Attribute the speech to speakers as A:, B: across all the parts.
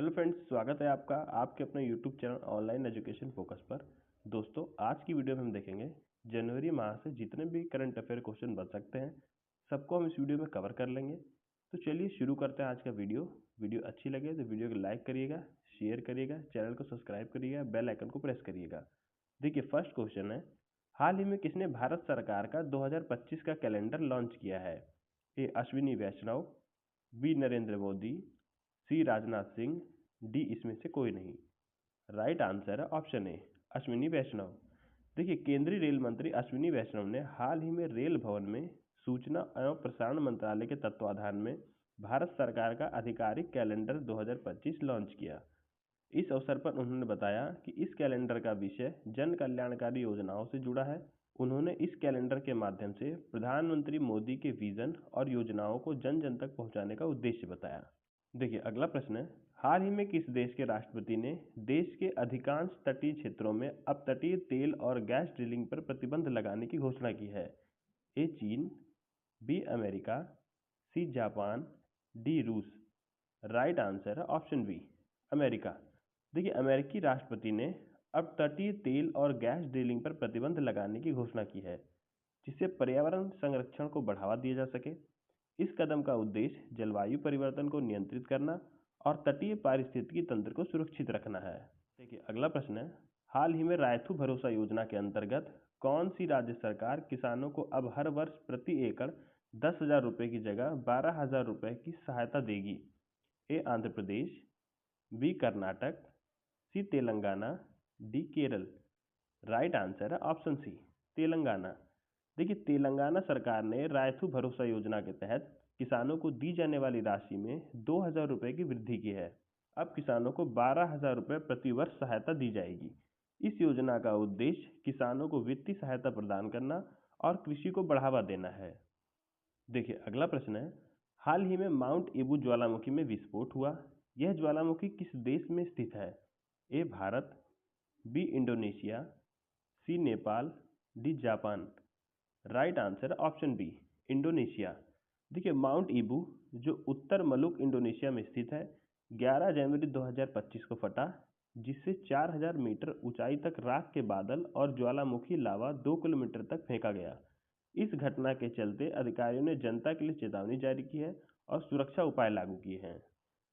A: Hello friends, स्वागत है आपका आपके अपने YouTube channel online education focus पर। दोस्तों, आज की वीडियो में हम देखेंगे जनवरी माह से जितने भी करंट अफेयर क्वेश्चन बन सकते हैं सबको हम इस वीडियो में कवर कर लेंगे। तो चलिए शुरू करते हैं आज का वीडियो अच्छी लगे तो वीडियो को लाइक करिएगा, शेयर करिएगा, चैनल को सब्सक्राइब करिएगा, बेल आइकन को प्रेस करिएगा। देखिए, फर्स्ट क्वेश्चन है, हाल ही में किसने भारत सरकार का 2025 का कैलेंडर लॉन्च किया है? ए अश्विनी वैष्णव, बी नरेंद्र मोदी, सी राजनाथ सिंह, डी इसमें से कोई नहीं। राइट आंसर है ऑप्शन ए अश्विनी वैष्णव। देखिए, केंद्रीय रेल मंत्री अश्विनी वैष्णव ने हाल ही में रेल भवन में सूचना एवं प्रसारण मंत्रालय के तत्वाधान में भारत सरकार का आधिकारिक कैलेंडर 2025 लॉन्च किया। इस अवसर पर उन्होंने बताया कि इस कैलेंडर का विषय जन कल्याणकारी योजनाओं से जुड़ा है। उन्होंने इस कैलेंडर के माध्यम से प्रधानमंत्री मोदी के विजन और योजनाओं को जन जन तक पहुंचाने का उद्देश्य बताया। देखिए, अगला प्रश्न है, हाल ही में किस देश के राष्ट्रपति ने देश के अधिकांश तटीय क्षेत्रों में अपतटीय तेल और गैस ड्रिलिंग पर प्रतिबंध लगाने की घोषणा की है? ए चीन, B America, C Japan, D रूस। राइट आंसर है ऑप्शन बी अमेरिका। देखिए, अमेरिकी राष्ट्रपति ने अब तटीय तेल और गैस ड्रिलिंग पर प्रतिबंध लगाने की घोषणा की है, जिससे पर्यावरण संरक्षण को बढ़ावा दिया जा सके। इस कदम का उद्देश्य जलवायु परिवर्तन को नियंत्रित करना और तटीय पारिस्थितिकी तंत्र को सुरक्षित रखना है। देखिए, अगला प्रश्न है, हाल ही में रायथू भरोसा योजना के अंतर्गत कौन सी राज्य सरकार किसानों को अब हर वर्ष प्रति एकड़ 10,000 रुपये की जगह 12,000 रुपये की सहायता देगी? A Andhra Pradesh, B Karnataka, C Telangana, D Kerala. Right answer है ऑप्शन सी तेलंगाना। देखिए, तेलंगाना सरकार ने रायथू भरोसा योजना के तहत किसानों को दी जाने वाली राशि में 2,000 रुपये की वृद्धि की है। अब किसानों को 12,000 रुपये प्रति वर्ष सहायता दी जाएगी। इस योजना का उद्देश्य किसानों को वित्तीय सहायता प्रदान करना और कृषि को बढ़ावा देना है। देखिए, अगला प्रश्न है, हाल ही में माउंट एबू ज्वालामुखी में विस्फोट हुआ। यह ज्वालामुखी किस देश में स्थित है? A Bharat, B Indonesia, C Nepal, D Japan. Right answer है ऑप्शन बी इंडोनेशिया। देखिए, माउंट ईबू जो उत्तर मलुक इंडोनेशिया में स्थित है 11 जनवरी 2025 को फटा, जिससे 4,000 मीटर ऊंचाई तक राख के बादल और ज्वालामुखी लावा 2 किलोमीटर तक फेंका गया। इस घटना के चलते अधिकारियों ने जनता के लिए चेतावनी जारी की है और सुरक्षा उपाय लागू किए हैं।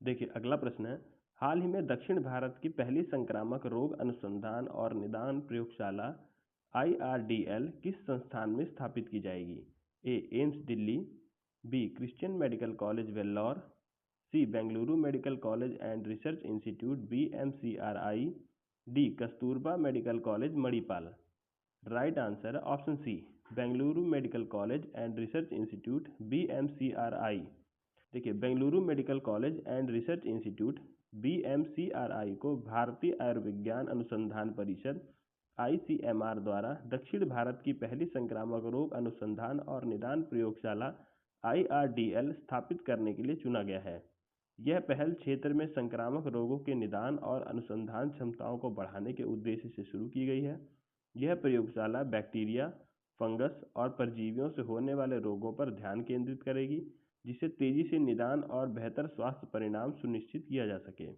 A: देखिए, अगला प्रश्न है, हाल ही में दक्षिण भारत की पहली संक्रामक रोग अनुसंधान और निदान प्रयोगशाला IRDL किस संस्थान में स्थापित की जाएगी? A AIIMS Delhi, B Christian Medical College Vellore, C Bengaluru Medical College and Research Institute BMCRI, D Kasturba Medical College Manipal. Right answer है option C Bengaluru Medical College and Research Institute BMCRI। देखिए, Bengaluru Medical College and Research Institute BMCRI को भारतीय आयुर्विज्ञान अनुसंधान परिषद ICMR द्वारा दक्षिण भारत की पहली संक्रामक रोग अनुसंधान और निदान प्रयोगशाला IRDL स्थापित करने के लिए चुना गया है। यह पहल क्षेत्र में संक्रामक रोगों के निदान और अनुसंधान क्षमताओं को बढ़ाने के उद्देश्य से शुरू की गई है। यह प्रयोगशाला बैक्टीरिया, फंगस और परजीवियों से होने वाले रोगों पर ध्यान केंद्रित करेगी, जिससे तेजी से निदान और बेहतर स्वास्थ्य परिणाम सुनिश्चित किया जा सके।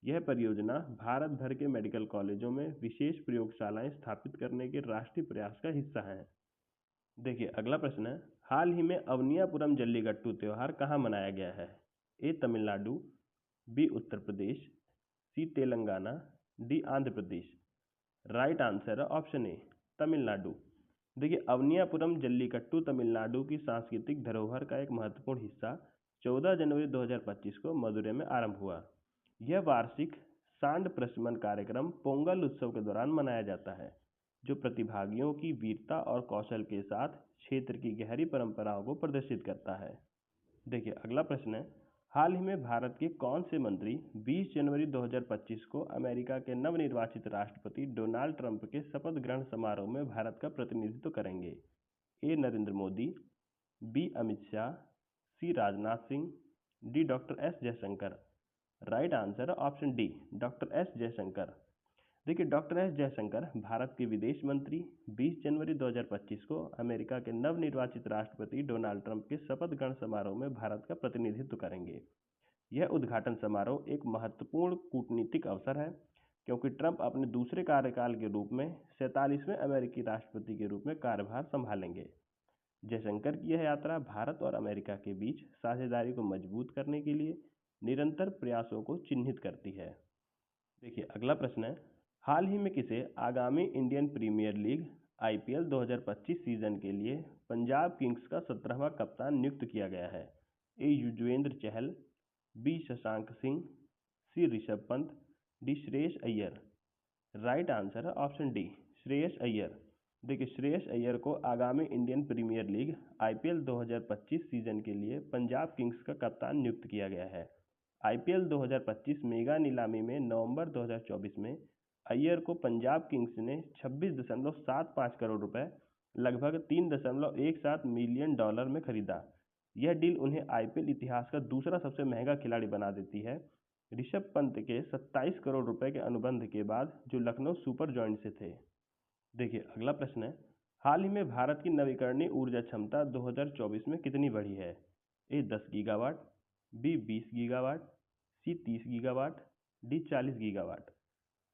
A: यह परियोजना भारत भर के मेडिकल कॉलेजों में विशेष प्रयोगशालाएं स्थापित करने के राष्ट्रीय प्रयास का हिस्सा है। देखिए, अगला प्रश्न है, हाल ही में अवनियापुरम जल्लीकट्टू त्यौहार कहाँ मनाया गया है? A Tamil Nadu, B Uttar Pradesh, C Telangana, D Andhra Pradesh. Right answer है ऑप्शन ए तमिलनाडु। देखिए, अवनियापुरम जल्लीकट्टू तमिलनाडु की सांस्कृतिक धरोहर का एक महत्वपूर्ण हिस्सा 14 जनवरी 2025 को मदुरै में आरंभ हुआ। यह वार्षिक सांड प्रशमन कार्यक्रम पोंगल उत्सव के दौरान मनाया जाता है, जो प्रतिभागियों की वीरता और कौशल के साथ क्षेत्र की गहरी परंपराओं को प्रदर्शित करता है। देखिए, अगला प्रश्न है, हाल ही में भारत के कौन से मंत्री 20 जनवरी 2025 को अमेरिका के नवनिर्वाचित राष्ट्रपति डोनाल्ड ट्रंप के शपथ ग्रहण समारोह में भारत का प्रतिनिधित्व करेंगे? A Narendra Modi, B Amit Shah, C Rajnath Singh, D doctor S Jaishankar. Right answer है option D doctor S Jaishankar. देखिए, डॉक्टर एस जयशंकर भारत के विदेश मंत्री 20 जनवरी 2025 को अमेरिका के नवनिर्वाचित राष्ट्रपति डोनाल्ड ट्रंप के शपथ ग्रहण समारोह में भारत का प्रतिनिधित्व करेंगे। यह उद्घाटन समारोह एक महत्वपूर्ण कूटनीतिक अवसर है क्योंकि ट्रंप अपने दूसरे कार्यकाल के रूप में 47वें अमेरिकी राष्ट्रपति के रूप में कार्यभार संभालेंगे। जयशंकर की यह यात्रा भारत और अमेरिका के बीच साझेदारी को मजबूत करने के लिए निरंतर प्रयासों को चिन्हित करती है। देखिए अगला प्रश्न है, हाल ही में किसे आगामी Indian Premier League IPL 2025 season के लिए पंजाब किंग्स का 17वां कप्तान नियुक्त किया गया है? A Yuzvendra Chahal, B Shashank Singh, C Rishabh Pant, D Shreyas Iyer. Right answer है ऑप्शन डी, श्रेयस अय्यर। देखिए श्रेयस अय्यर को आगामी Indian Premier League IPL 2025 season के लिए पंजाब किंग्स का कप्तान नियुक्त किया गया है। आईपीएल 2025 मेगा नीलामी में नवंबर 2024 में अय्यर को पंजाब किंग्स ने 26.75 करोड़ रुपए, लगभग $3.17 मिलियन में खरीदा। यह डील उन्हें आईपीएल इतिहास का दूसरा सबसे महंगा खिलाड़ी बना देती है, ऋषभ पंत के 27 करोड़ रुपए के अनुबंध के बाद, जो लखनऊ सुपर जॉइंट से थे। देखिए अगला प्रश्न है, हाल ही में भारत की नवीकरणीय ऊर्जा क्षमता 2024 में कितनी बढ़ी है? ए 10 गीगावाट, बी 20 गीगावाट, सी 30 gigawatt, D 40 gigawatt.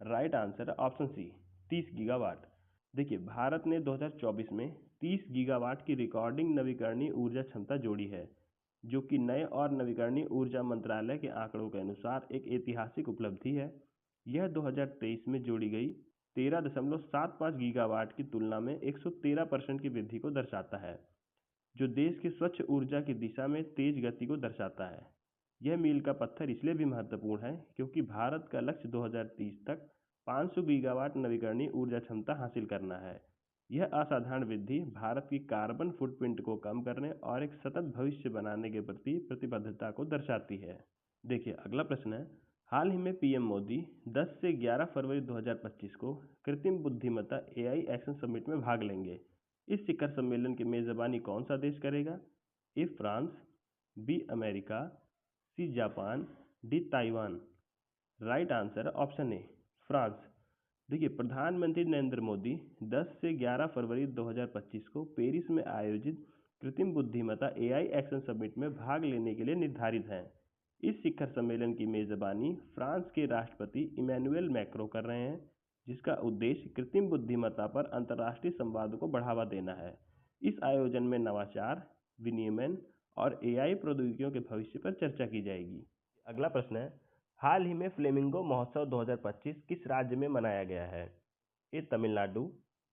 A: Right answer है ऑप्शन सी, 30 गीगावाट। देखिए भारत ने 2024 में 30 गीगावाट की रिकॉर्डिंग नवीकरणीय ऊर्जा क्षमता जोड़ी है, जो कि नए और नवीकरणीय ऊर्जा मंत्रालय के आंकड़ों के अनुसार एक ऐतिहासिक उपलब्धि है। यह 2023 में जोड़ी गई 13.75 गीगावाट की तुलना में 113% की वृद्धि को दर्शाता है, जो देश की स्वच्छ ऊर्जा की दिशा में तेज गति को दर्शाता है। यह मील का पत्थर इसलिए भी महत्वपूर्ण है क्योंकि भारत का लक्ष्य 2030 तक 500 गीगावाट नवीकरणीय ऊर्जा क्षमता हासिल करना है। यह असाधारण वृद्धि भारत की कार्बन फुटप्रिंट को कम करने और एक सतत भविष्य बनाने के प्रति प्रतिबद्धता को दर्शाती है। देखिए अगला प्रश्न है, हाल ही में पीएम मोदी 10 से 11 फरवरी 2025 को कृत्रिम बुद्धिमत्ता एआई एक्शन समिट में भाग लेंगे। इस शिखर सम्मेलन की मेजबानी कौन सा देश करेगा? A France, B America, C Japan, D Taiwan. Right answer है ऑप्शन ए, फ्रांस। देखिए प्रधानमंत्री नरेंद्र मोदी 10 से 11 फरवरी 2025 को पेरिस में आयोजित कृत्रिम बुद्धिमत्ता एआई एक्शन समिट में भाग लेने के लिए निर्धारित हैं। इस शिखर सम्मेलन की मेजबानी फ्रांस के राष्ट्रपति इमैनुअल मैक्रों कर रहे हैं, जिसका उद्देश्य कृत्रिम बुद्धिमत्ता पर अंतर्राष्ट्रीय संवाद को बढ़ावा देना है। इस आयोजन में नवाचार, विनियमन और एआई प्रौद्योगिकियों के भविष्य पर चर्चा की जाएगी। अगला प्रश्न है, हाल ही में फ्लेमिंगो महोत्सव 2025 किस राज्य में मनाया गया है? A Tamil Nadu,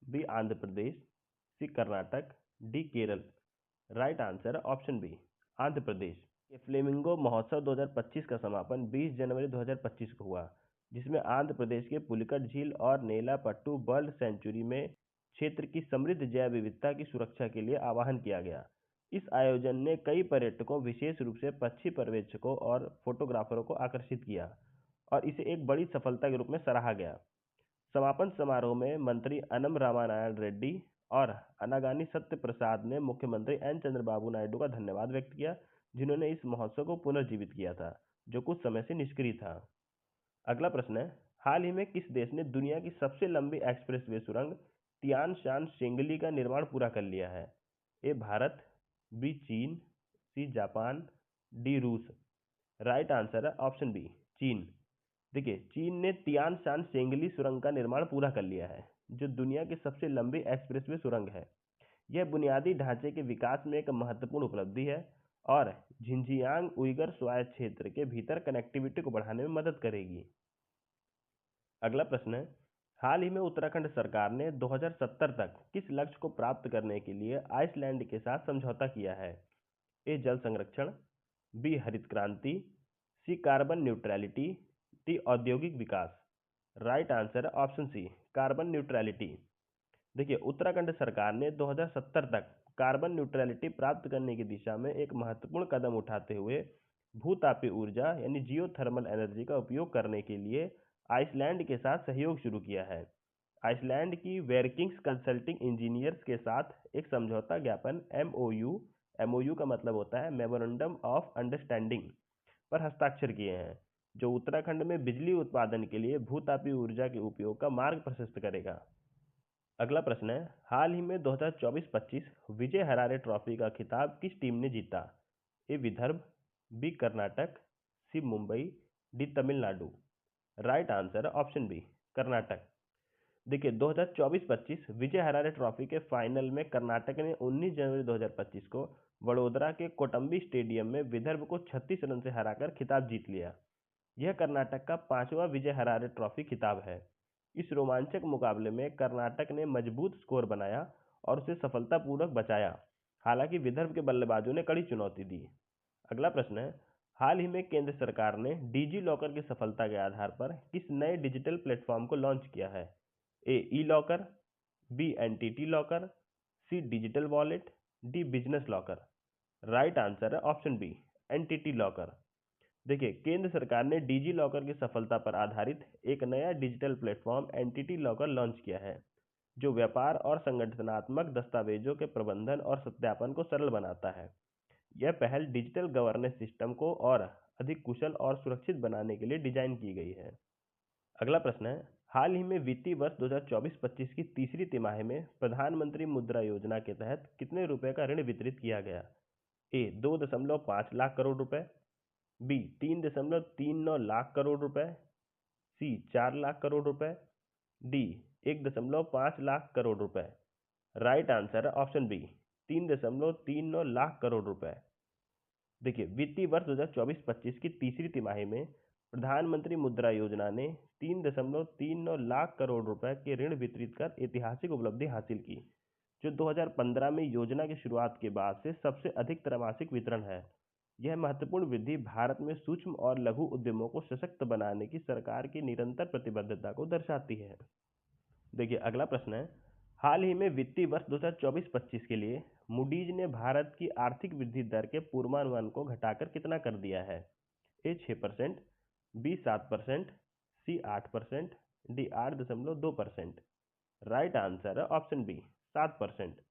A: B Andhra Pradesh, C Karnataka, D Kerala. Right answer है ऑप्शन बी, आंध्र प्रदेश। ये फ्लेमिंगो महोत्सव 2025 का समापन 20 जनवरी 2025 को हुआ, जिसमें आंध्र प्रदेश के पुलिकट झील और नेलापट्टू बर्ड सेंचुरी में क्षेत्र की समृद्ध जैव विविधता की सुरक्षा के लिए आह्वान किया गया। इस आयोजन ने कई पर्यटकों, विशेष रूप से पक्षी पर्यवेक्षकों और फोटोग्राफरों को आकर्षित किया और इसे एक बड़ी सफलता के रूप में सराहा गया। समापन समारोह में मंत्री अनम रामानायण रेड्डी और अनागानी सत्य प्रसाद ने मुख्यमंत्री एन चंद्रबाबू नायडू का धन्यवाद व्यक्त किया, जिन्होंने इस महोत्सव को पुनर्जीवित किया था, जो कुछ समय से निष्क्रिय था। अगला प्रश्न है, हाल ही में किस देश ने दुनिया की सबसे लंबी एक्सप्रेसवे सुरंग तियान शान शेंगली का निर्माण पूरा कर लिया है? ए भारत, बी चीन, सी जापान, डी रूस। राइट आंसर है ऑप्शन बी, चीन। देखिए चीन ने तियान शान शेंगली सुरंग का निर्माण पूरा कर लिया है, जो दुनिया की सबसे लंबी एक्सप्रेसवे सुरंग है। यह बुनियादी ढांचे के विकास में एक महत्वपूर्ण उपलब्धि है और झिंजियांग उइगर स्वायत्त क्षेत्र के भीतर कनेक्टिविटी को बढ़ाने में मदद करेगी। अगला प्रश्न है, हाल ही में उत्तराखंड सरकार ने 2070 तक किस लक्ष्य को प्राप्त करने के लिए आइसलैंड के साथ समझौता किया है? ए जल संरक्षण, बी हरित क्रांति, सी कार्बन न्यूट्रलिटी, डी औद्योगिक विकास। राइट आंसर है ऑप्शन सी, कार्बन न्यूट्रलिटी। देखिए उत्तराखंड सरकार ने 2070 तक कार्बन न्यूट्रलिटी प्राप्त करने की दिशा में एक महत्वपूर्ण कदम उठाते हुए भूतापीय ऊर्जा यानी जियोथर्मल एनर्जी का उपयोग करने के लिए आइसलैंड के साथ सहयोग शुरू किया है। आइसलैंड की वेरकिंग्स कंसल्टिंग इंजीनियर्स के साथ एक समझौता ज्ञापन एमओयू का मतलब होता है मेमोरेंडम ऑफ अंडरस्टैंडिंग पर हस्ताक्षर किए हैं, जो उत्तराखंड में बिजली उत्पादन के लिए भूतापीय ऊर्जा के उपयोग का मार्ग प्रशस्त करेगा। अगला प्रश्न है, हाल ही में 2024-25 विजय हरारे ट्रॉफी का खिताब किस टीम ने जीता? A Vidarbha, B Karnataka, C Mumbai, D Tamil Nadu. Right answer है ऑप्शन बी कर्नाटक। देखिए 2024-25 विजय हरारे ट्रॉफी के फाइनल में कर्नाटक ने 19 जनवरी 2025 को वडोदरा के कोटंबी स्टेडियम में विदर्भ को 36 रन से हराकर खिताब जीत लिया। यह कर्नाटक का 5वां विजय हरारे ट्रॉफी खिताब है। इस रोमांचक मुकाबले में कर्नाटक ने मजबूत स्कोर बनाया और उसे सफलतापूर्वक बचाया। हालांकि विदर्भ के बल्लेबाजों ने कड़ी चुनौती दी। अगला प्रश्न है, हाल ही में केंद्र सरकार ने डिजी लॉकर की सफलता के आधार पर किस नए डिजिटल प्लेटफॉर्म को लॉन्च किया है? A E locker, B entity locker, C digital wallet, D business locker. Right answer है ऑप्शन बी एनटीटी लॉकर। देखिए केंद्र सरकार ने डिजी लॉकर की सफलता पर आधारित एक नया digital platform NTT locker launch किया है, जो व्यापार और संगठनात्मक दस्तावेजों के प्रबंधन और सत्यापन को सरल बनाता है। यह पहल डिजिटल गवर्नेंस सिस्टम को और अधिक कुशल और सुरक्षित बनाने के लिए डिजाइन की गई है। अगला प्रश्न है, हाल ही में वित्तीय वर्ष 2024-25 की तीसरी तिमाही में प्रधानमंत्री मुद्रा योजना के तहत कितने रुपए का ऋण वितरित किया गया? ए 2.5 लाख करोड़ रुपए, बी 3.39 लाख करोड़ रुपए, सी 4 लाख करोड़ रुपए, डी 1.5 लाख करोड़ रुपए। राइट आंसर है ऑप्शन बी 3.39 लाख करोड़ रुपए। देखिए वित्तीय वर्ष 2024-25 की तीसरी तिमाही में प्रधानमंत्री मुद्रा योजना ने 3.39 लाख करोड़ रुपए के ऋण वितरित कर ऐतिहासिक उपलब्धि हासिल की, जो 2015 में योजना की शुरुआत के बाद से सबसे अधिक त्रैमासिक वितरण है। यह महत्वपूर्ण वृद्धि भारत में सूक्ष्म और लघु उद्यमों को सशक्त बनाने की सरकार की निरंतर प्रतिबद्धता को दर्शाती है। देखिए अगला प्रश्न है, हाल ही में वित्तीय वर्ष 2024-25 के लिए मूडीज ने भारत की आर्थिक वृद्धि दर के पूर्वानुमान को घटाकर कितना कर दिया है? ए 6%, बी 7%, सी 8%, डी 8.2%। राइट आंसर है ऑप्शन बी 7%।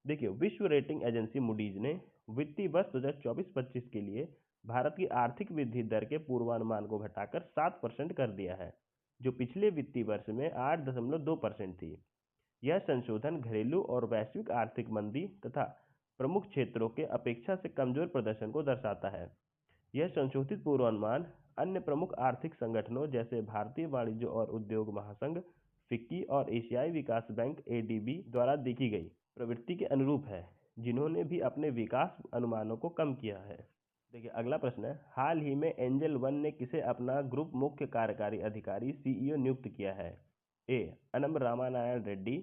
A: देखिए विश्व रेटिंग एजेंसी मूडीज ने वित्तीय वर्ष 2024-25 के लिए भारत की आर्थिक वृद्धि दर के पूर्वानुमान को घटाकर 7% कर दिया है, जो पिछले वित्तीय वर्ष में 8.2% थी। यह संशोधन घरेलू और वैश्विक आर्थिक मंदी तथा प्रमुख क्षेत्रों के अपेक्षा से कमजोर प्रदर्शन को दर्शाता है। यह संशोधित पूर्वानुमान अन्य प्रमुख आर्थिक संगठनों जैसे भारतीय वाणिज्य और उद्योग महासंघ फिक्की और एशियाई विकास बैंक एडीबी द्वारा देखी गई प्रवृत्ति के अनुरूप है, जिन्होंने भी अपने विकास अनुमानों को कम किया है। देखिए अगला प्रश्न है, हाल ही में एंजल वन ने किसे अपना ग्रुप मुख्य कार्यकारी अधिकारी सीईओ नियुक्त किया है? A Anam Ramanarayana Reddy,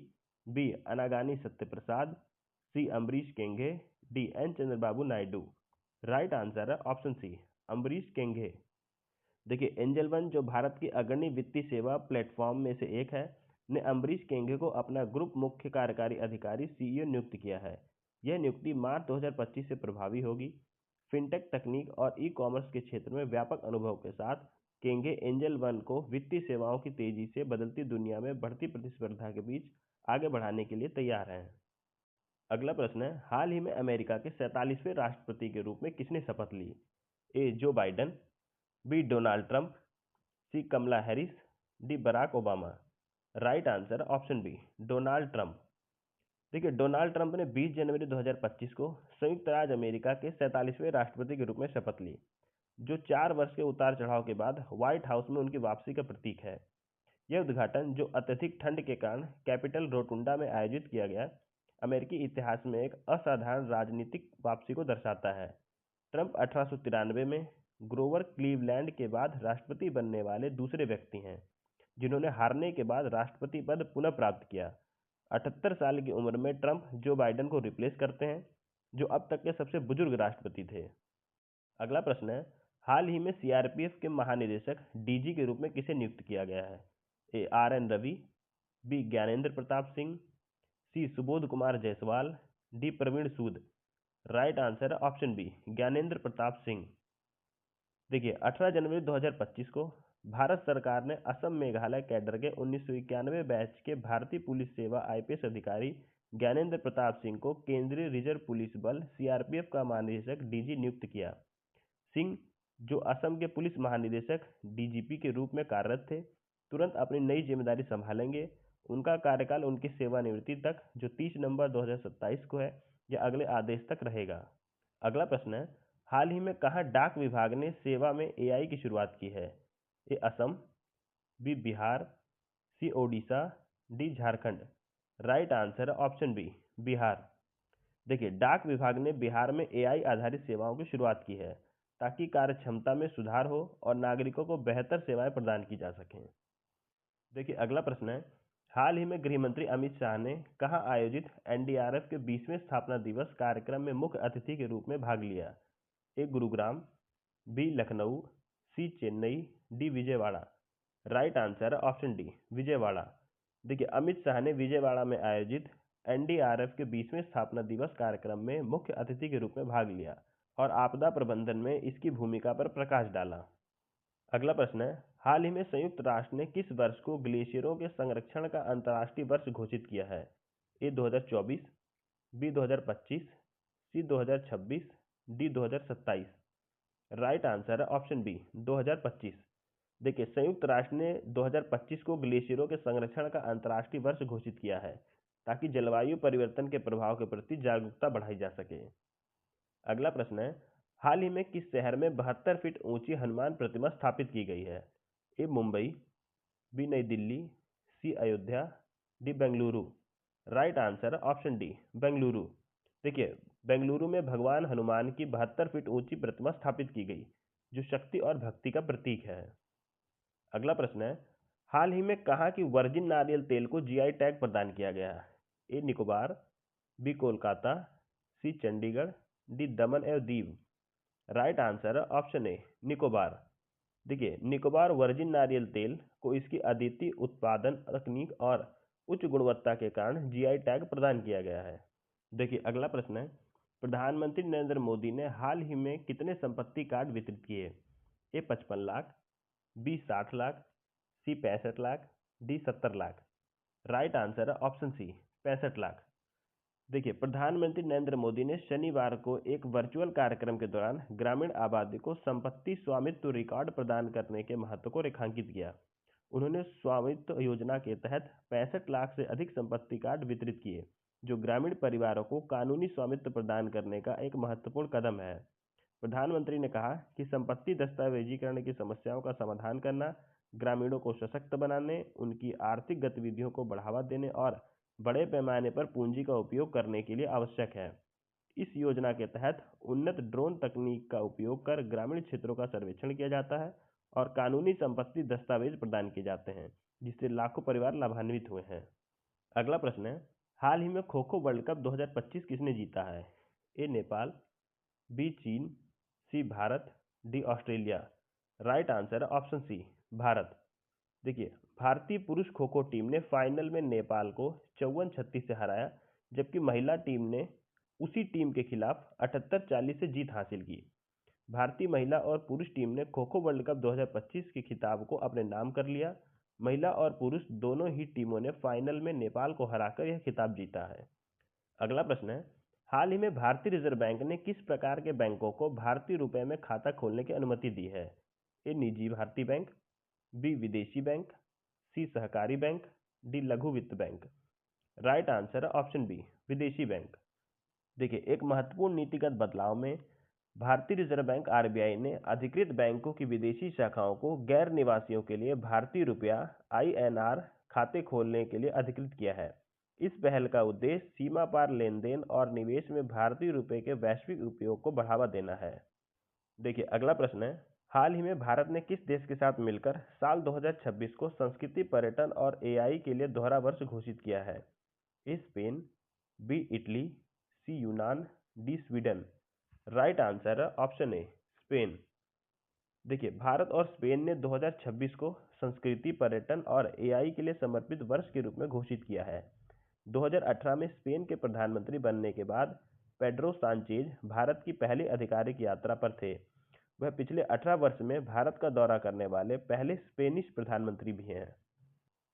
A: B Anagani Satyaprasad, C Ambarish Kenge, D N Chandrababu Naidu. Right answer है ऑप्शन सी अम्बरीश केंगे। देखिए एंजल वन जो भारत की अग्रणी वित्तीय सेवा प्लेटफॉर्म में से एक है, ने अम्बरीश केंगे को अपना ग्रुप मुख्य कार्यकारी अधिकारी सीईओ नियुक्त किया है। यह नियुक्ति मार्च 2025 से प्रभावी होगी। फिनटेक तकनीक और ई कॉमर्स के क्षेत्र में व्यापक अनुभव के साथ केंगे एंजल वन को वित्तीय सेवाओं की तेजी से बदलती दुनिया में बढ़ती प्रतिस्पर्धा के बीच आगे बढ़ाने के लिए तैयार हैं। अगला प्रश्न है, हाल ही में अमेरिका के 47वें राष्ट्रपति के रूप में किसने शपथ ली? A Joe Biden, B Donald Trump, C Kamala Harris, D Barack Obama. Right answer option B Donald Trump. देखिए डोनाल्ड ट्रंप ने 20 जनवरी 2025 को संयुक्त राज्य अमेरिका के 47वें राष्ट्रपति के रूप में शपथ ली, जो 4 वर्ष के उतार चढ़ाव के बाद व्हाइट हाउस में उनकी वापसी का प्रतीक है। यह उद्घाटन, जो अत्यधिक ठंड के कारण कैपिटल रोटुंडा में आयोजित किया गया, अमेरिकी इतिहास में एक असाधारण राजनीतिक वापसी को दर्शाता है। ट्रंप 1893 में ग्रोवर क्लीवलैंड के बाद राष्ट्रपति बनने वाले दूसरे व्यक्ति हैं, जिन्होंने हारने के बाद राष्ट्रपति पद पुनः प्राप्त किया। 78 साल की उम्र में ट्रंप जो बाइडन को रिप्लेस करते हैं, जो अब तक के सबसे बुजुर्ग राष्ट्रपति थे। अगला प्रश्न है, हाल ही में सीआरपीएफ के महानिदेशक डीजी के रूप में किसे नियुक्त किया गया है? A R N Ravi, B Gyanendra Pratap Singh, C Subodh Kumar Jaiswal, D Praveen Sood. Right answer है ऑप्शन बी ज्ञानेंद्र प्रताप सिंह। देखिए 18 जनवरी 2025 को भारत सरकार ने असम मेघालय कैडर के 1991 बैच के भारतीय पुलिस सेवा आईपीएस अधिकारी ज्ञानेंद्र प्रताप सिंह को केंद्रीय रिजर्व पुलिस बल सीआरपीएफ का महानिदेशक डीजी नियुक्त किया। सिंह, जो असम के पुलिस महानिदेशक डीजीपी के रूप में कार्यरत थे, तुरंत अपनी नई जिम्मेदारी संभालेंगे। उनका कार्यकाल उनकी सेवानिवृत्ति तक, जो 30 नवंबर 2027 को है, या अगले आदेश तक रहेगा। अगला प्रश्न है, हाल ही में कहाँ डाक विभाग ने सेवा में एआई की शुरुआत की है? A Assam, B Bihar, C Odisha, D Jharkhand. Right answer है ऑप्शन बी, बिहार। देखिए, डाक विभाग ने बिहार में एआई आधारित सेवाओं की शुरुआत की है ताकि कार्य क्षमता में सुधार हो और नागरिकों को बेहतर सेवाएं प्रदान की जा सकें। देखिए, अगला प्रश्न है, हाल ही में गृह मंत्री अमित शाह ने कहां आयोजित एनडीआरएफ के 20वें स्थापना दिवस कार्यक्रम में मुख्य अतिथि के रूप में भाग लिया? A Gurugram, B Lucknow, C Chennai, D Vijayawada. Right answer है ऑप्शन डी, विजयवाड़ा। देखिए, अमित शाह ने विजयवाड़ा में आयोजित एनडीआरएफ के 20वें स्थापना दिवस कार्यक्रम में मुख्य अतिथि के रूप में भाग लिया और आपदा प्रबंधन में इसकी भूमिका पर प्रकाश डाला। अगला प्रश्न है, हाल ही में संयुक्त राष्ट्र ने किस वर्ष को ग्लेशियरों के संरक्षण का अंतर्राष्ट्रीय वर्ष घोषित किया है? ए 2024, बी 2025, सी 2026, डी 2027। राइट आंसर है ऑप्शन बी, 2025। देखिए, संयुक्त राष्ट्र ने 2025 को ग्लेशियरों के संरक्षण का अंतर्राष्ट्रीय वर्ष घोषित किया है ताकि जलवायु परिवर्तन के प्रभाव के प्रति जागरूकता बढ़ाई जा सके। अगला प्रश्न है, हाल ही में किस शहर में 72 फीट ऊंची हनुमान प्रतिमा स्थापित की गई है? ए Mumbai, B Nai Delhi, C Ayodhya, D Bengaluru. Right answer option D, Bengaluru. देखिए, बेंगलुरु में भगवान हनुमान की 72 फीट ऊंची प्रतिमा स्थापित की गई जो शक्ति और भक्ति का प्रतीक है। अगला प्रश्न है, हाल ही में कहाँ की वर्जिन नारियल तेल को जीआई टैग प्रदान किया गया? ए निकोबार, बी कोलकाता, सी चंडीगढ़, डी दमन एवं दीव। राइट आंसर है ऑप्शन ए, निकोबार। देखिए, निकोबार वर्जिन नारियल तेल को इसकी अद्वितीय उत्पादन तकनीक और उच्च गुणवत्ता के कारण जीआई टैग प्रदान किया गया है। देखिए, अगला प्रश्न है, प्रधानमंत्री नरेंद्र मोदी ने हाल ही में कितने संपत्ति कार्ड वितरित किए? ए 55 लाख, बी 60 लाख, सी 65 lakh, D 70 lakh. Right answer है ऑप्शन सी, 65 लाख। देखिए, प्रधानमंत्री नरेंद्र मोदी ने शनिवार को एक वर्चुअल कार्यक्रम के दौरान ग्रामीण आबादी को संपत्ति स्वामित्व रिकॉर्ड प्रदान करने के महत्व को रेखांकित किया। उन्होंने स्वामित्व योजना के तहत 65 लाख से अधिक संपत्ति कार्ड वितरित किए जो ग्रामीण परिवारों को कानूनी स्वामित्व प्रदान करने का एक महत्वपूर्ण कदम है। प्रधानमंत्री ने कहा कि संपत्ति दस्तावेजीकरण की समस्याओं का समाधान करना ग्रामीणों को सशक्त बनाने, उनकी आर्थिक गतिविधियों को बढ़ावा देने और बड़े पैमाने पर पूंजी का उपयोग करने के लिए आवश्यक है। इस योजना के तहत उन्नत ड्रोन तकनीक का उपयोग कर ग्रामीण क्षेत्रों का सर्वेक्षण किया जाता है और कानूनी संपत्ति दस्तावेज प्रदान किए जाते हैं जिससे लाखों परिवार लाभान्वित हुए हैं। अगला प्रश्न है, हाल ही में खो खो वर्ल्ड कप 2025 किसने जीता है? ए नेपाल, बी चीन, C Bharat, D Australia. Right answer है ऑप्शन सी, भारत। देखिए, भारतीय पुरुष खो खो टीम ने फाइनल में नेपाल को 54-36 से हराया जबकि महिला टीम ने उसी टीम के खिलाफ 78-40 से जीत हासिल की। भारतीय महिला और पुरुष टीम ने खो खो वर्ल्ड कप 2025 के खिताब को अपने नाम कर लिया। महिला और पुरुष दोनों ही टीमों ने फाइनल में नेपाल को हराकर यह खिताब जीता है। अगला प्रश्न है, हाल ही में भारतीय रिजर्व बैंक ने किस प्रकार के बैंकों को भारतीय रुपए में खाता खोलने की अनुमति दी है? ए निजी भारतीय बैंक, बी विदेशी बैंक, सी सहकारी बैंक, डी लघु वित्त बैंक। राइट आंसर है ऑप्शन बी, विदेशी बैंक। देखिए, एक महत्वपूर्ण नीतिगत बदलाव में भारतीय रिजर्व बैंक आरबीआई ने अधिकृत बैंकों की विदेशी शाखाओं को गैर निवासियों के लिए भारतीय रुपया आईएनआर खाते खोलने के लिए अधिकृत किया है। इस पहल का उद्देश्य सीमा पार लेन देन और निवेश में भारतीय रुपये के वैश्विक उपयोग को बढ़ावा देना है। देखिए, अगला प्रश्न है, हाल ही में भारत ने किस देश के साथ मिलकर साल 2026 को संस्कृति पर्यटन और एआई के लिए दोहरा वर्ष घोषित किया है? ए स्पेन, बी इटली, सी यूनान, डी स्वीडन। राइट आंसर है ऑप्शन ए, स्पेन। देखिए, भारत और स्पेन ने 2026 को संस्कृति पर्यटन और एआई के लिए समर्पित वर्ष के रूप में घोषित किया है। 2018 में स्पेन के प्रधानमंत्री बनने के बाद पेड्रो सांचेज भारत की पहली आधिकारिक यात्रा पर थे। वह पिछले 18 वर्ष में भारत का दौरा करने वाले पहले स्पेनिश प्रधानमंत्री भी हैं।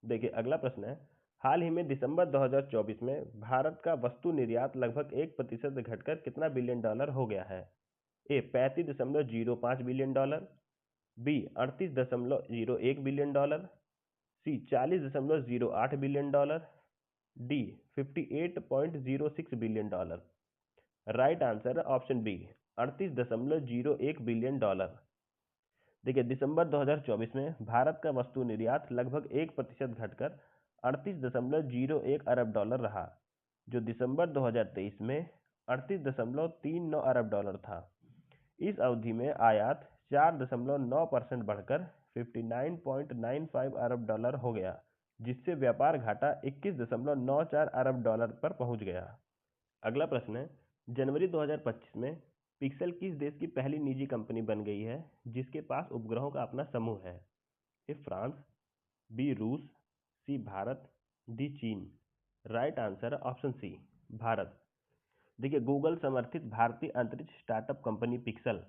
A: देखिए, अगला प्रश्न है, हाल ही में दिसंबर 2024 में भारत का वस्तु निर्यात लगभग 1% घटकर कितना बिलियन डॉलर हो गया है? A 35.05 billion dollar, B 38.01 billion dollar, C 40.08 billion dollar, D 58.06 billion dollar. Right answer है ऑप्शन बी, 38.01 बिलियन डॉलर। देखिए दिसंबर 2024 में भारत का वस्तु निर्यात लगभग 1% घटकर 38.01 अरब डॉलर रहा, जो दिसंबर 2023 में 38.39 अरब डॉलर था। इस अवधि में आयात 4.9% बढ़कर 59.95 अरब डॉलर हो गया, जिससे व्यापार घाटा 21.94 अरब डॉलर पर पहुंच गया। अगला प्रश्न है, जनवरी 2025 में पिक्सेल किस देश की पहली निजी कंपनी बन गई है जिसके पास उपग्रहों का अपना समूह है? ए फ्रांस, बी रूस, सी भारत, डी चीन। राइट आंसर है ऑप्शन सी, भारत। देखिए गूगल समर्थित भारतीय अंतरिक्ष स्टार्टअप कंपनी पिक्सेल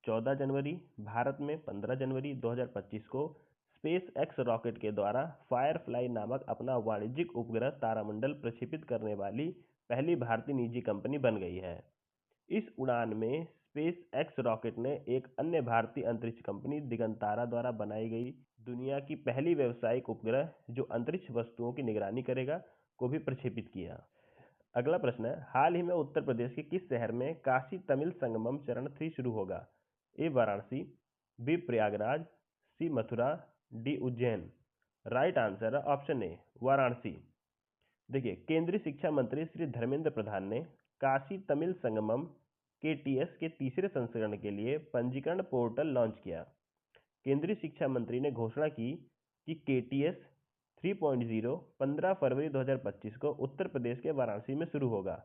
A: 14 जनवरी, भारत में 15 जनवरी 2025 को स्पेस एक्स रॉकेट के द्वारा फायरफ्लाई नामक अपना वाणिज्यिक उपग्रह तारामंडल प्रक्षेपित करने वाली पहली भारतीय निजी कंपनी बन गई है। इस उड़ान में स्पेस एक्स रॉकेट ने एक अन्य भारतीय अंतरिक्ष कंपनी दिगंतारा द्वारा बनाई गई दुनिया की पहली व्यावसायिक उपग्रह जो अंतरिक्ष वस्तुओं की निगरानी करेगा को भी प्रक्षेपित किया। अगला प्रश्न है, हाल ही में उत्तर प्रदेश के किस शहर में काशी तमिल संगमम चरण 3 शुरू होगा? A Varanasi, B Prayagraj, C Mathura, D Ujjain. Right answer है ऑप्शन ए, वाराणसी। देखिए केंद्रीय शिक्षा मंत्री श्री धर्मेंद्र प्रधान ने काशी तमिल संगमम KTS के तीसरे संस्करण के लिए पंजीकरण पोर्टल लॉन्च किया। केंद्रीय शिक्षा मंत्री ने घोषणा की कि KTS 3.0 15 फरवरी 2025 को उत्तर प्रदेश के वाराणसी में शुरू होगा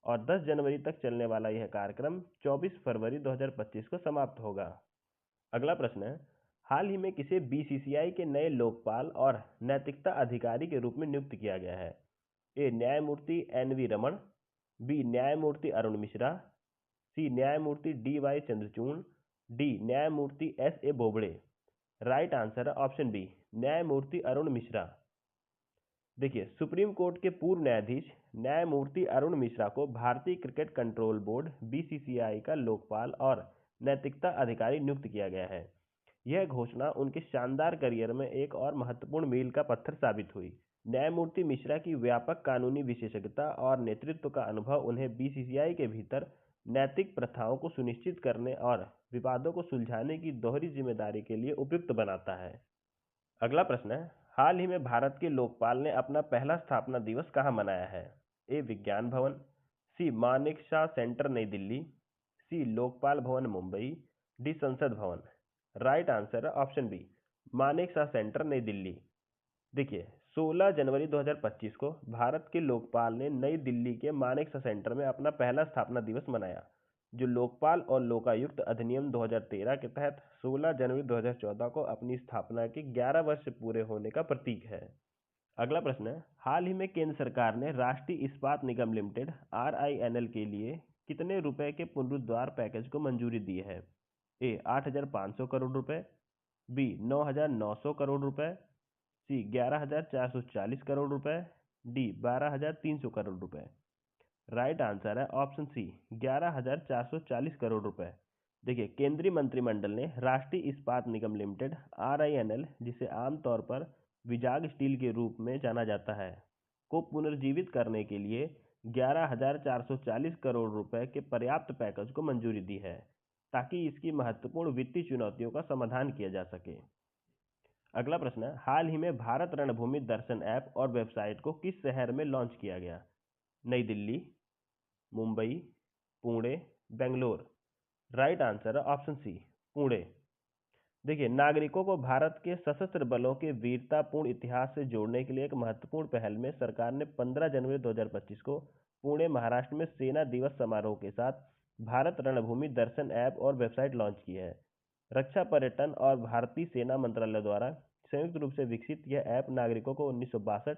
A: और 10 जनवरी तक चलने वाला यह कार्यक्रम 24 फरवरी 2025 को समाप्त होगा। अगला प्रश्न है, हाल ही में किसे BCCI के नए लोकपाल और नैतिकता अधिकारी के रूप में नियुक्त किया गया है? ए न्यायमूर्ति NV रमन, बी न्यायमूर्ति अरुण मिश्रा, सी न्यायमूर्ति DY चंद्रचूड़, डी न्यायमूर्ति SA बोबड़े। राइट आंसर है ऑप्शन बी, न्यायमूर्ति अरुण मिश्रा। देखिए सुप्रीम कोर्ट के पूर्व न्यायाधीश न्यायमूर्ति अरुण मिश्रा को भारतीय क्रिकेट कंट्रोल बोर्ड BCCI का लोकपाल और नैतिकता अधिकारी नियुक्त किया गया है। यह घोषणा उनके शानदार करियर में एक और महत्वपूर्ण मील का पत्थर साबित हुई। न्यायमूर्ति मिश्रा की व्यापक कानूनी विशेषज्ञता और नेतृत्व का अनुभव उन्हें BCCI के भीतर नैतिक प्रथाओं को सुनिश्चित करने और विवादों को सुलझाने की दोहरी जिम्मेदारी के लिए उपयुक्त बनाता है। अगला प्रश्न है, हाल ही में भारत के लोकपाल ने अपना पहला स्थापना दिवस कहाँ मनाया है? ए विज्ञान भवन, सी मानेकशॉ सेंटर नई दिल्ली, सी लोकपाल भवन मुंबई, डी संसद भवन। राइट आंसर है ऑप्शन बी, मानेकशॉ सेंटर नई दिल्ली। देखिए 16 जनवरी 2025 को भारत के लोकपाल ने नई दिल्ली के मानेकशॉ सेंटर में अपना पहला स्थापना दिवस मनाया, जो लोकपाल और लोकायुक्त अधिनियम 2013 के तहत 16 जनवरी 2014 को अपनी स्थापना के 11 वर्ष पूरे होने का प्रतीक है। अगला प्रश्न है, हाल ही में केंद्र सरकार ने राष्ट्रीय इस्पात निगम लिमिटेड RINL के लिए कितने रुपए के पुनरुद्धार पैकेज को मंजूरी दी है? ए 8,500 करोड़ रुपए, बी 9,900 करोड़ रुपए, सी 11,440 करोड़ रुपए, डी 12,300 करोड़ रुपए। राइट आंसर है ऑप्शन सी, 11,440 करोड़ रुपए। देखिए केंद्रीय मंत्रिमंडल ने राष्ट्रीय इस्पात निगम लिमिटेड RINL, जिसे आमतौर पर विजाग स्टील के रूप में जाना जाता है, को पुनर्जीवित करने के लिए 11,440 करोड़ रुपए के पर्याप्त पैकेज को मंजूरी दी है ताकि इसकी महत्वपूर्ण वित्तीय चुनौतियों का समाधान किया जा सके। अगला प्रश्न है, हाल ही में भारत रणभूमि दर्शन ऐप और वेबसाइट को किस शहर में लॉन्च किया गया? नई दिल्ली, मुंबई, पुणे, बेंगलोर। राइट आंसर है ऑप्शन सी, पुणे। देखिए नागरिकों को भारत के सशस्त्र बलों के वीरतापूर्ण इतिहास से जोड़ने के लिए एक महत्वपूर्ण पहल में सरकार ने 15 जनवरी 2025 को पुणे महाराष्ट्र में सेना दिवस समारोह के साथ भारत रणभूमि दर्शन ऐप और वेबसाइट लॉन्च की है। रक्षा पर्यटन और भारतीय सेना मंत्रालय द्वारा संयुक्त रूप से विकसित यह ऐप नागरिकों को 1962,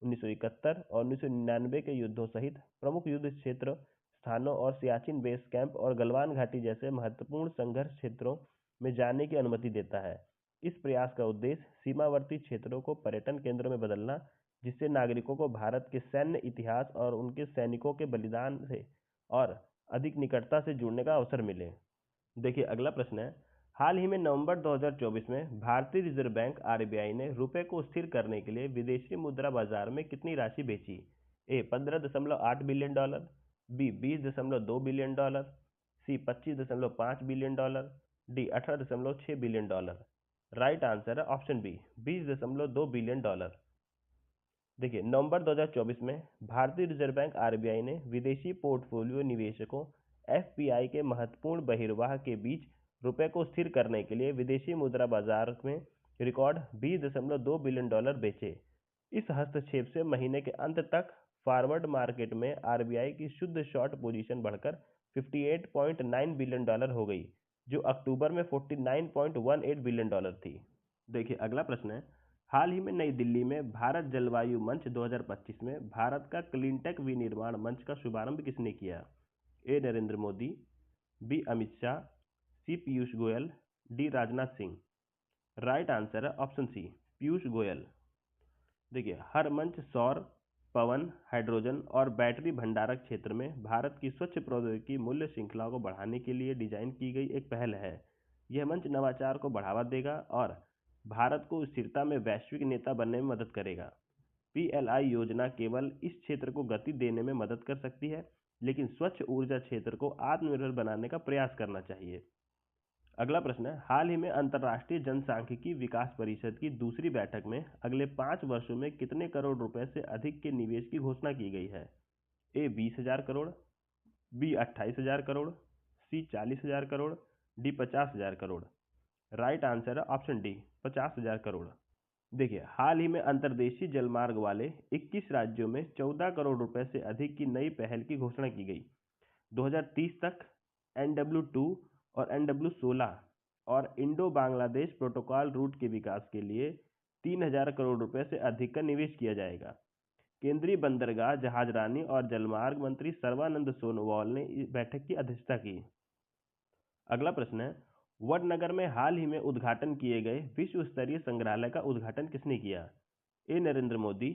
A: 1971 और 1999 के युद्धों सहित प्रमुख युद्ध क्षेत्र स्थानों और सियाचिन बेस कैंप और गलवान घाटी जैसे महत्वपूर्ण संघर्ष क्षेत्रों में जाने की अनुमति देता है। इस प्रयास का उद्देश्य सीमावर्ती क्षेत्रों को पर्यटन केंद्रों में बदलना, जिससे नागरिकों को भारत के सैन्य इतिहास और उनके सैनिकों के बलिदान से और अधिक निकटता से जुड़ने का अवसर मिले। देखिए अगला प्रश्न है, हाल ही में नवंबर 2024 में भारतीय रिजर्व बैंक RBI ने रुपए को स्थिर करने के लिए विदेशी मुद्रा बाजार में कितनी राशि बेची? A 15.8 billion dollar, B 20.2 billion dollar, C 25.5 billion dollar, D 18.6 billion dollar. Right answer है ऑप्शन बी 20.2 बिलियन डॉलर। देखिए नवंबर 2024 में भारतीय रिजर्व बैंक आरबीआई ने विदेशी पोर्टफोलियो निवेशकों एफपीआई के महत्वपूर्ण बहिर्वाह के बीच रुपए को स्थिर करने के लिए विदेशी मुद्रा बाजार में रिकॉर्ड 20.2 बिलियन डॉलर बेचे। इस हस्तक्षेप से महीने के अंत तक फॉरवर्ड मार्केट में आरबीआई की शुद्ध शॉर्ट पोजीशन बढ़कर 58.9 बिलियन डॉलर हो गई, जो अक्टूबर में 49.18 बिलियन डॉलर थी। देखिए अगला प्रश्न है, हाल ही में नई दिल्ली में भारत जलवायु मंच 2025 में भारत का क्लीनटेक विनिर्माण मंच का शुभारंभ किसने किया? A Narendra Modi, B Amit Shah, C Piyush Goyal, D Rajnath Singh. Right answer है ऑप्शन सी पीयूष गोयल। देखिए हर मंच सौर, पवन, हाइड्रोजन और बैटरी भंडारक क्षेत्र में भारत की स्वच्छ प्रौद्योगिकी मूल्य श्रृंखला को बढ़ाने के लिए डिजाइन की गई एक पहल है। यह मंच नवाचार को बढ़ावा देगा और भारत को स्थिरता में वैश्विक नेता बनने में मदद करेगा। पीएलआई योजना केवल इस क्षेत्र को गति देने में मदद कर सकती है, लेकिन स्वच्छ ऊर्जा क्षेत्र को आत्मनिर्भर बनाने का प्रयास करना चाहिए। अगला प्रश्न है, हाल ही में अंतर्राष्ट्रीय जनसांख्यिकी विकास परिषद की दूसरी बैठक में अगले 5 वर्षों में कितने करोड़ रुपए से अधिक के निवेश की घोषणा की गई है? ए 20,000 करोड़, बी 28,000 करोड़, सी 40,000 crore, D 50,000 crore. Right answer है ऑप्शन डी 50,000 करोड़। देखिए हाल ही में अंतर्देशीय जलमार्ग वाले 21 राज्यों में 14 करोड़ रुपए से अधिक की नई पहल की घोषणा की गई। 2030 तक NW2 और NW16 और इंडो बांग्लादेश प्रोटोकॉल रूट के विकास के लिए 3,000 करोड़ रुपए से अधिक का निवेश किया जाएगा। केंद्रीय बंदरगाह, जहाजरानी और जलमार्ग मंत्री सर्बानंद सोनोवाल ने इस बैठक की अध्यक्षता की। अगला प्रश्न है, वडनगर में हाल ही में उद्घाटन किए गए विश्व स्तरीय संग्रहालय का उद्घाटन किसने किया? A Narendra Modi,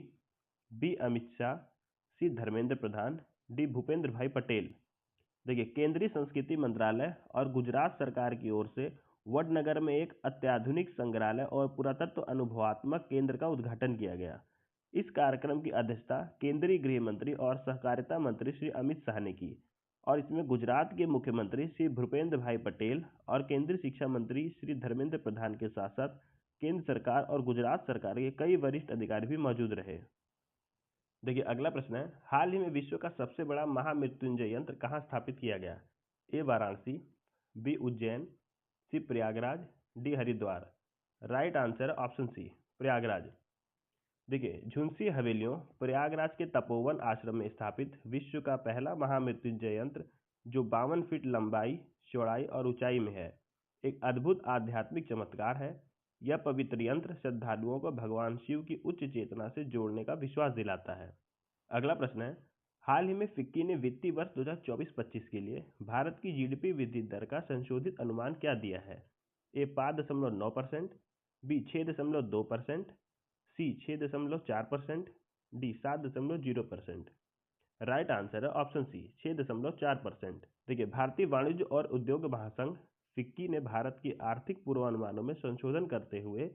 A: B Amit Shah, C Dharmendra Pradhan, D Bhupendra भाई पटेल। देखिए केंद्रीय संस्कृति मंत्रालय और गुजरात सरकार की ओर से वडनगर में एक अत्याधुनिक संग्रहालय और पुरातत्व अनुभवात्मक केंद्र का उद्घाटन किया गया। इस कार्यक्रम की अध्यक्षता केंद्रीय गृह मंत्री और सहकारिता मंत्री श्री अमित शाह ने की और इसमें गुजरात के मुख्यमंत्री श्री भूपेंद्र भाई पटेल और केंद्रीय शिक्षा मंत्री श्री धर्मेंद्र प्रधान के साथ साथ केंद्र सरकार और गुजरात सरकार के कई वरिष्ठ अधिकारी भी मौजूद रहे। देखिए अगला प्रश्न है, हाल ही में विश्व का सबसे बड़ा महामृत्युंजय यंत्र कहाँ स्थापित किया गया? A Varanasi, B Ujjain, C Prayagraj, D Haridwar. Right answer option C Prayagraj. देखिए झुंसी हवेलियों प्रयागराज के तपोवन आश्रम में स्थापित विश्व का पहला महामृत्युंजय यंत्र, जो 52 फीट लंबाई, चौड़ाई और ऊंचाई में है, एक अद्भुत आध्यात्मिक चमत्कार है। यह पवित्र यंत्र श्रद्धालुओं को भगवान शिव की उच्च चेतना से जोड़ने का विश्वास दिलाता है। अगला प्रश्न है, हाल ही में फिक्की ने वित्तीय वर्ष 2024-25 के लिए भारत की जीडीपी वृद्धि दर का संशोधित अनुमान क्या दिया है? ए 5.9%, बी 6.2%, सी 6.4%, डी 7.0%। राइट आंसर है ऑप्शन सी 6.4%। देखिए भारतीय वाणिज्य और उद्योग महासंघ फिक्की ने भारत की आर्थिक पूर्वानुमानों में संशोधन करते हुए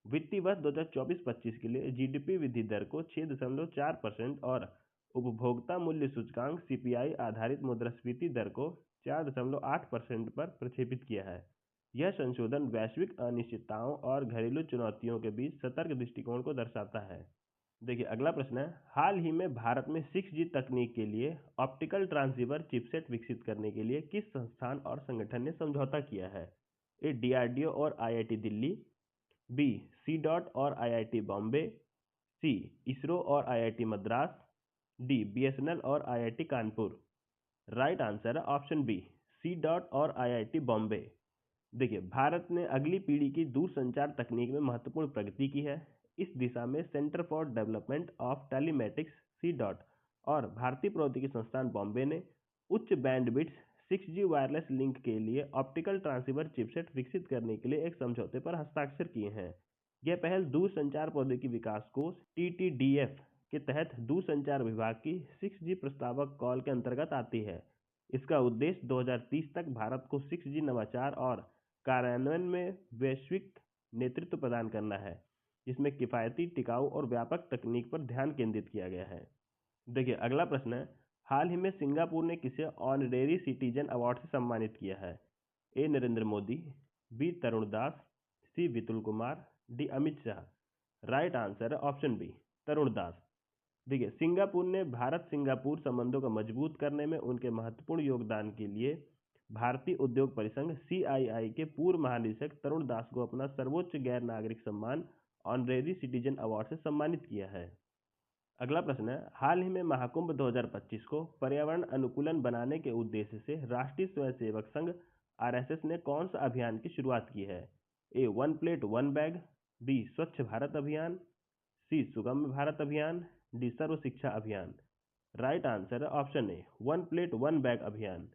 A: वित्तीय वर्ष 2024-25 के लिए जीडीपी वृद्धि दर को 6.4% और उपभोक्ता मूल्य सूचकांक सीपीआई आधारित मुद्रास्फीति दर को 4.8% पर प्रक्षेपित किया है। यह संशोधन वैश्विक अनिश्चितताओं और घरेलू चुनौतियों के बीच सतर्क दृष्टिकोण को दर्शाता है। देखिए अगला प्रश्न है, हाल ही में भारत में 6G तकनीक के लिए ऑप्टिकल ट्रांसीवर चिपसेट विकसित करने के लिए किस संस्थान और संगठन ने समझौता किया है? ए डीआरडीओ और आईआईटी दिल्ली, बी सी.डॉट और आईआईटी बॉम्बे, सी इसरो और आईआईटी मद्रास, डी बीएसएनएल और आईआईटी कानपुर। राइट आंसर है ऑप्शन बी सी.डॉट और आईआईटी बॉम्बे। देखिए भारत ने अगली पीढ़ी की दूरसंचार तकनीक में महत्वपूर्ण प्रगति की है। इस दिशा में centre for development of telematics C DOT और भारतीय प्रौद्योगिकी संस्थान बॉम्बे ने उच्च बैंडविड्थ 6G वायरलेस लिंक के लिए ऑप्टिकल ट्रांसीवर चिपसेट विकसित करने के लिए एक समझौते पर हस्ताक्षर किए हैं। यह पहल दूरसंचार प्रौद्योगिकी विकास कोष TTDF के तहत दूरसंचार विभाग की 6G प्रस्तावक कॉल के अंतर्गत आती है। इसका उद्देश्य 2030 तक भारत को 6G नवाचार और कार्यान्वयन में वैश्विक नेतृत्व प्रदान करना है, जिसमें किफायती, टिकाऊ और व्यापक तकनीक पर ध्यान केंद्रित किया गया है। देखिए अगला प्रश्न है, हाल ही में सिंगापुर ने किसे ऑनरेरी सिटीजन अवार्ड से सम्मानित किया है? A Narendra Modi, B Tarun Das, C Vipul Kumar, D Amit Shah. Right answer है ऑप्शन बी, तरुण दास। देखिए, सिंगापुर ने भारत सिंगापुर संबंधों को मजबूत करने में उनके महत्वपूर्ण योगदान के लिए भारतीय उद्योग परिसंघ CII के पूर्व महानिदेशक तरुण दास को अपना सर्वोच्च गैर नागरिक सम्मान ऑनरेरी सिटीजन अवार्ड से सम्मानित किया है। अगला प्रश्न है, हाल ही में महाकुंभ 2025 को पर्यावरण अनुकूलन बनाने के उद्देश्य से राष्ट्रीय स्वयंसेवक संघ RSS ने कौन सा अभियान की शुरुआत की है? A one plate one bag, B Swachh Bharat अभियान, सी सुगम्य भारत अभियान, डी सर्व शिक्षा अभियान। राइट आंसर है ऑप्शन ए, वन प्लेट वन बैग अभियान।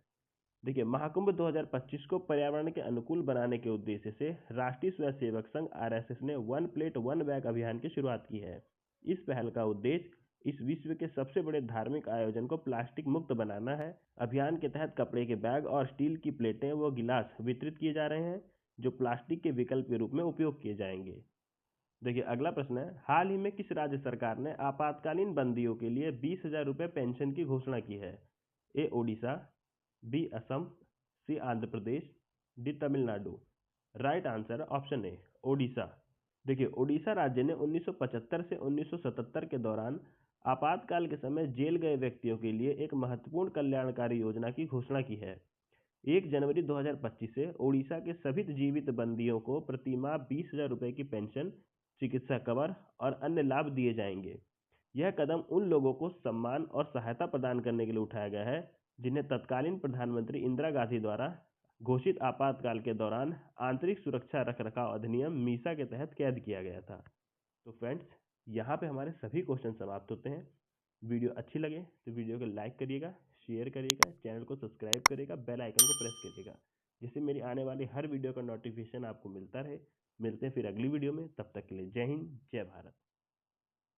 A: देखिए, महाकुंभ 2025 को पर्यावरण के अनुकूल बनाने के उद्देश्य से राष्ट्रीय स्वयंसेवक संघ RSS ने वन प्लेट वन बैग अभियान की शुरुआत की है। इस पहल का उद्देश्य इस विश्व के सबसे बड़े धार्मिक आयोजन को प्लास्टिक मुक्त बनाना है। अभियान के तहत कपड़े के बैग और स्टील की प्लेटें व गिलास वितरित किए जा रहे हैं जो प्लास्टिक के विकल्प के रूप में उपयोग किए जाएंगे। देखिए, अगला प्रश्न है, हाल ही में किस राज्य सरकार ने आपातकालीन बंदियों के लिए 20,000 रुपये पेंशन की घोषणा की है? A Odisha, B Assam, C Andhra Pradesh, D Tamil Nadu. Right answer option A, Odisha. देखिए, ओडिशा राज्य ने 1975 से 1977 के दौरान आपातकाल के समय जेल गए व्यक्तियों के लिए एक महत्वपूर्ण कल्याणकारी योजना की घोषणा की है। 1 जनवरी 2025 से ओडिशा के सभी जीवित बंदियों को प्रति माह 20,000 रुपये की पेंशन, चिकित्सा कवर और अन्य लाभ दिए जाएंगे। यह कदम उन लोगों को सम्मान और सहायता प्रदान करने के लिए उठाया गया है जिन्हें तत्कालीन प्रधानमंत्री इंदिरा गांधी द्वारा घोषित आपातकाल के दौरान आंतरिक सुरक्षा रखरखाव अधिनियम MISA के तहत कैद किया गया था। तो फ्रेंड्स, यहाँ पे हमारे सभी क्वेश्चन समाप्त होते हैं। वीडियो अच्छी लगे तो वीडियो को लाइक करिएगा, शेयर करिएगा, चैनल को सब्सक्राइब करिएगा, बेल आइकन को प्रेस करिएगा, जिससे मेरी आने वाली हर वीडियो का नोटिफिकेशन आपको मिलता रहे। मिलते हैं फिर अगली वीडियो में, तब तक के लिए जय हिंद, जय भारत।